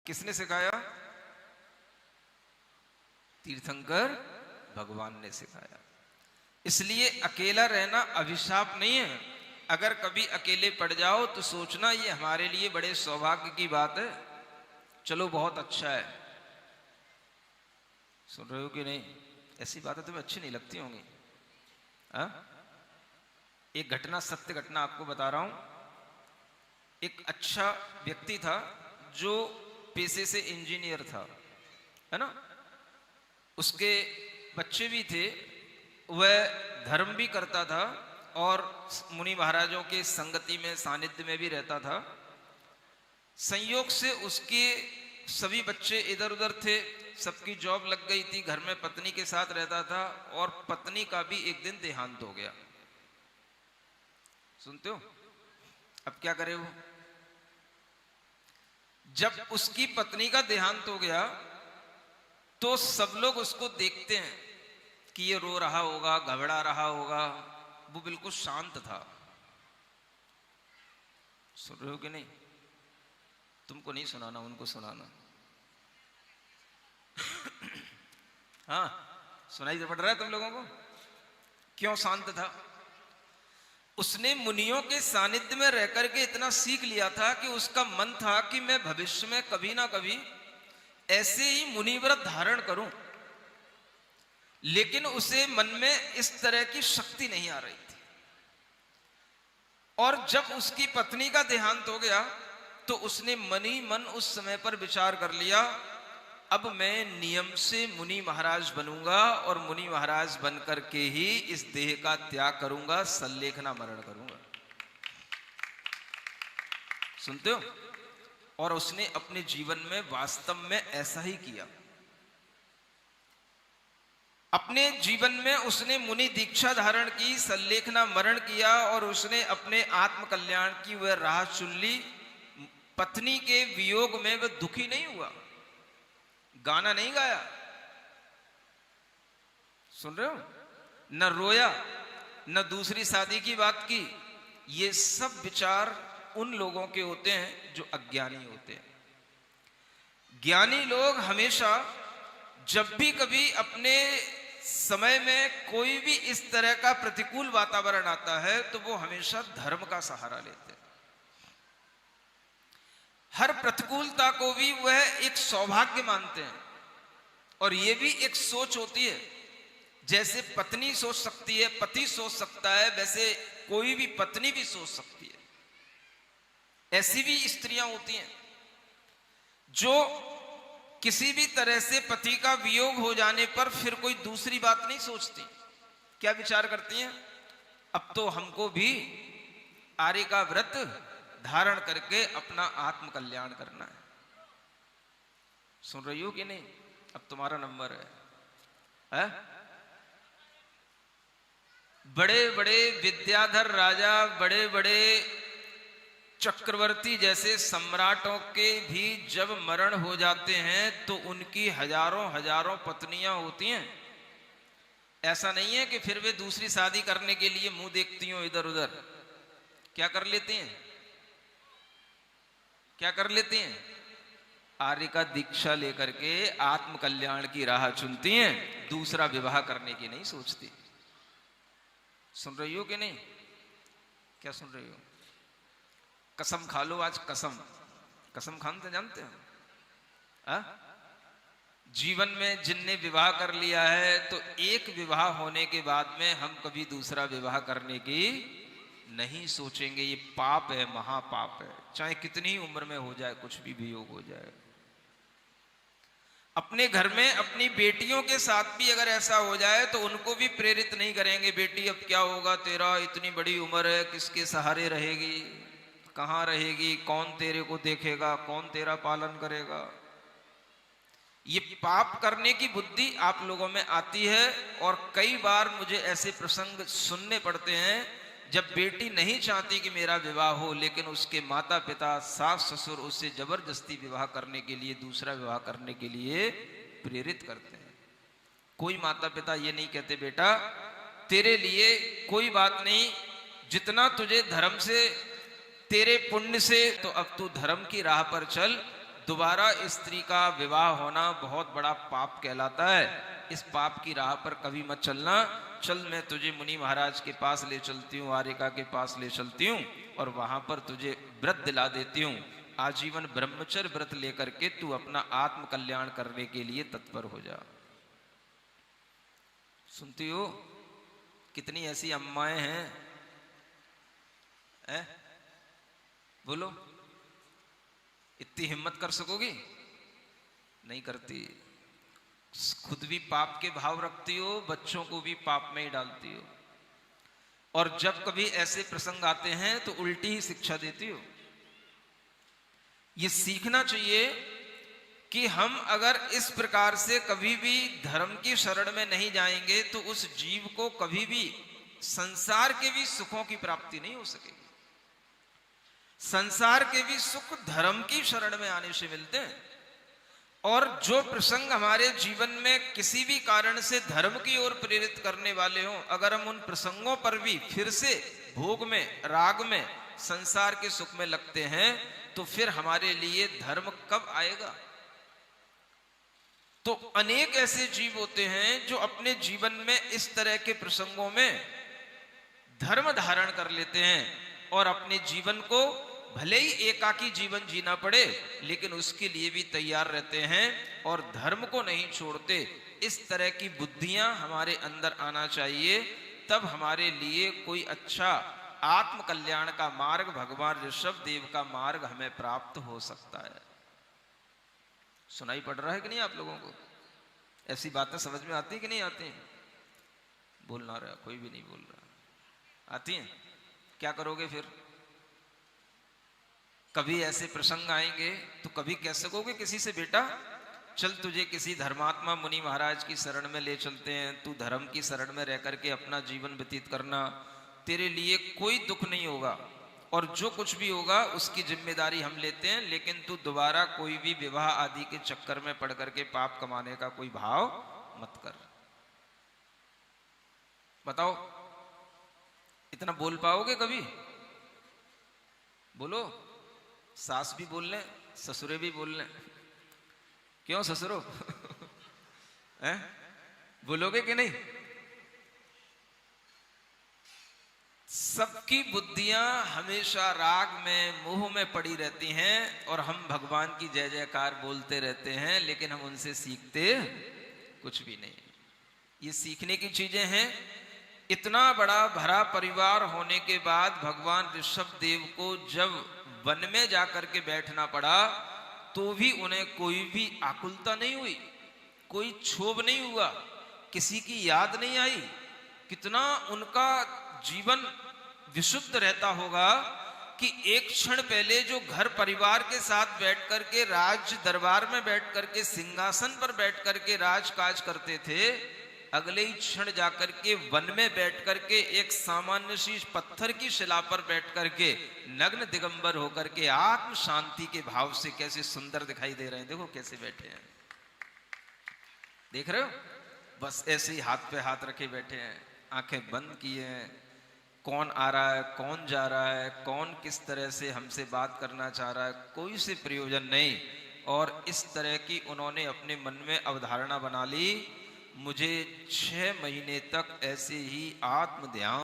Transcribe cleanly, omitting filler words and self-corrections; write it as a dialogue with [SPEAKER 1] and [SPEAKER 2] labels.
[SPEAKER 1] किसने सिखाया? तीर्थंकर भगवान ने सिखाया। इसलिए अकेला रहना अभिशाप नहीं है। अगर कभी अकेले पड़ जाओ तो सोचना ये हमारे लिए बड़े सौभाग्य की बात है। चलो बहुत अच्छा है। सुन रहे हो कि नहीं? ऐसी बातें तुम्हें अच्छी नहीं लगती होंगी। हाँ, एक घटना, सत्य घटना आपको बता रहा हूं। एक अच्छा व्यक्ति था जो पेशे से इंजीनियर था, है ना। उसके बच्चे भी थे, वह धर्म भी करता था और मुनि महाराजों के संगति में, सानिध्य में भी रहता था। संयोग से उसके सभी बच्चे इधर उधर थे, सबकी जॉब लग गई थी, घर में पत्नी के साथ रहता था और पत्नी का भी एक दिन देहांत हो गया। सुनते हो? अब क्या करे वो? जब उसकी पत्नी का देहांत हो गया तो सब लोग उसको देखते हैं कि ये रो रहा होगा, घबरा रहा होगा। वो बिल्कुल शांत था। सुन रहे हो कि नहीं? तुमको नहीं सुनाना, उनको सुनाना। हाँ, सुनाई तो पड़ रहा है तुम लोगों को? क्यों शांत था? उसने मुनियों के सानिध्य में रह करके इतना सीख लिया था कि उसका मन था कि मैं भविष्य में कभी ना कभी ऐसे ही मुनिव्रत धारण करूं, लेकिन उसे मन में इस तरह की शक्ति नहीं आ रही थी। और जब उसकी पत्नी का देहांत हो गया तो उसने मन ही मन उस समय पर विचार कर लिया, अब मैं नियम से मुनि महाराज बनूंगा और मुनि महाराज बनकर के ही इस देह का त्याग करूंगा, सल्लेखना मरण करूंगा। सुनते हो? और उसने अपने जीवन में वास्तव में ऐसा ही किया। अपने जीवन में उसने मुनि दीक्षा धारण की, सल्लेखना मरण किया और उसने अपने आत्म कल्याण की वह राह चुन ली। पत्नी के वियोग में वह दुखी नहीं हुआ, गाना नहीं गाया। सुन रहे हो? न रोया, न दूसरी शादी की बात की। ये सब विचार उन लोगों के होते हैं जो अज्ञानी होते हैं। ज्ञानी लोग हमेशा जब भी कभी अपने समय में कोई भी इस तरह का प्रतिकूल वातावरण आता है तो वो हमेशा धर्म का सहारा लेते हैं। हर प्रतिकूलता को भी वह एक सौभाग्य मानते हैं। और ये भी एक सोच होती है, जैसे पत्नी सोच सकती है, पति सोच सकता है, वैसे कोई भी पत्नी भी सोच सकती है। ऐसी भी स्त्रियां होती हैं जो किसी भी तरह से पति का वियोग हो जाने पर फिर कोई दूसरी बात नहीं सोचती। क्या विचार करती हैं? अब तो हमको भी आर्य का व्रत धारण करके अपना आत्म कल्याण करना है। सुन रही हो कि नहीं? अब तुम्हारा नंबर है? बड़े बड़े विद्याधर राजा, बड़े बड़े चक्रवर्ती जैसे सम्राटों के भी जब मरण हो जाते हैं तो उनकी हजारों हजारों पत्नियां होती हैं। ऐसा नहीं है कि फिर वे दूसरी शादी करने के लिए मुंह देखती हो इधर उधर। क्या कर लेती हैं? क्या कर लेती हैं? आर्य का दीक्षा लेकर के आत्म कल्याण की राह चुनती हैं, दूसरा विवाह करने की नहीं सोचती। सुन रही हो कि नहीं? क्या सुन रही हो? कसम खा लो आज। कसम, कसम खाते जानते हो? जीवन में जिनने विवाह कर लिया है तो एक विवाह होने के बाद में हम कभी दूसरा विवाह करने की नहीं सोचेंगे। ये पाप है, महापाप है। चाहे कितनी उम्र में हो जाए, कुछ भी वियोग हो जाए। अपने घर में अपनी बेटियों के साथ भी अगर ऐसा हो जाए तो उनको भी प्रेरित नहीं करेंगे, बेटी अब क्या होगा तेरा, इतनी बड़ी उम्र है, किसके सहारे रहेगी, कहां रहेगी, कौन तेरे को देखेगा, कौन तेरा पालन करेगा। ये पाप करने की बुद्धि आप लोगों में आती है। और कई बार मुझे ऐसे प्रसंग सुनने पड़ते हैं जब बेटी नहीं चाहती कि मेरा विवाह हो, लेकिन उसके माता पिता, सास ससुर उससे जबरदस्ती विवाह करने के लिए, दूसरा विवाह करने के लिए प्रेरित करते हैं। कोई माता पिता ये नहीं कहते बेटा तेरे लिए कोई बात नहीं, जितना तुझे धर्म से, तेरे पुण्य से, तो अब तू धर्म की राह पर चल, दोबारा स्त्री का विवाह होना बहुत बड़ा पाप कहलाता है। इस पाप की राह पर कभी मत चलना। चल, मैं तुझे मुनि महाराज के पास ले चलती हूँ, आर्यका के पास ले चलती हूँ और वहां पर तुझे व्रत दिला देती हूँ। आजीवन ब्रह्मचर्य व्रत लेकर के तू अपना आत्म कल्याण करने के लिए तत्पर हो जा। सुनती हो कितनी ऐसी अम्माएं हैं, बोलो, इतनी हिम्मत कर सकोगी? नहीं करती। खुद भी पाप के भाव रखती हो, बच्चों को भी पाप में ही डालती हो, और जब कभी ऐसे प्रसंग आते हैं तो उल्टी ही शिक्षा देती हो। ये सीखना चाहिए कि हम अगर इस प्रकार से कभी भी धर्म की शरण में नहीं जाएंगे तो उस जीव को कभी भी संसार के भी सुखों की प्राप्ति नहीं हो सकेगी। संसार के भी सुख धर्म की शरण में आने से मिलते हैं। और जो प्रसंग हमारे जीवन में किसी भी कारण से धर्म की ओर प्रेरित करने वाले हों, अगर हम उन प्रसंगों पर भी फिर से भोग में, राग में, संसार के सुख में लगते हैं तो फिर हमारे लिए धर्म कब आएगा? तो अनेक ऐसे जीव होते हैं जो अपने जीवन में इस तरह के प्रसंगों में धर्म धारण कर लेते हैं और अपने जीवन को भले ही एकाकी जीवन जीना पड़े लेकिन उसके लिए भी तैयार रहते हैं और धर्म को नहीं छोड़ते। इस तरह की बुद्धियां हमारे अंदर आना चाहिए, तब हमारे लिए कोई अच्छा आत्म कल्याण का मार्ग, भगवान ऋषभ देव का मार्ग हमें प्राप्त हो सकता है। सुनाई पड़ रहा है कि नहीं आप लोगों को? ऐसी बातें समझ में आती कि नहीं आती? बोल ना रहा, कोई भी नहीं बोल रहा। आती हैं? क्या करोगे फिर? कभी ऐसे प्रसंग आएंगे तो कभी कह सकोगे किसी से, बेटा चल तुझे किसी धर्मात्मा मुनि महाराज की शरण में ले चलते हैं, तू धर्म की शरण में रह करके अपना जीवन व्यतीत करना, तेरे लिए कोई दुख नहीं होगा और जो कुछ भी होगा उसकी जिम्मेदारी हम लेते हैं, लेकिन तू दोबारा कोई भी विवाह आदि के चक्कर में पड़ करके पाप कमाने का कोई भाव मत कर। बताओ, इतना बोल पाओगे कभी? बोलो। सास भी बोल लें, ससुरे भी बोल लें। क्यों ससुरो? हैं? बोलोगे कि नहीं? सबकी बुद्धियां हमेशा राग में, मोह में पड़ी रहती हैं और हम भगवान की जय जयकार बोलते रहते हैं, लेकिन हम उनसे सीखते कुछ भी नहीं। ये सीखने की चीजें हैं। इतना बड़ा भरा परिवार होने के बाद भगवान ऋषभ देव को जब वन में जाकर के बैठना पड़ा तो भी उन्हें कोई भी आकुलता नहीं हुई, कोई क्षोभ नहीं हुआ, किसी की याद नहीं आई। कितना उनका जीवन विशुद्ध रहता होगा कि एक क्षण पहले जो घर परिवार के साथ बैठ करके राज दरबार में बैठ करके सिंहासन पर बैठ करके राजकाज करते थे, अगले ही क्षण जाकर के वन में बैठ करके एक सामान्य सी पत्थर की शिला पर बैठ करके नग्न दिगंबर होकर के आत्म शांति के भाव से कैसे सुंदर दिखाई दे रहे हैं। देखो कैसे बैठे हैं, देख रहे हो? बस ऐसे ही हाथ पे हाथ रखे बैठे हैं, आंखें बंद किए हैं। कौन आ रहा है, कौन जा रहा है, कौन किस तरह से हमसे बात करना चाह रहा है, कोई से प्रयोजन नहीं। और इस तरह की उन्होंने अपने मन में अवधारणा बना ली, मुझे 6 महीने तक ऐसे ही आत्म ध्यान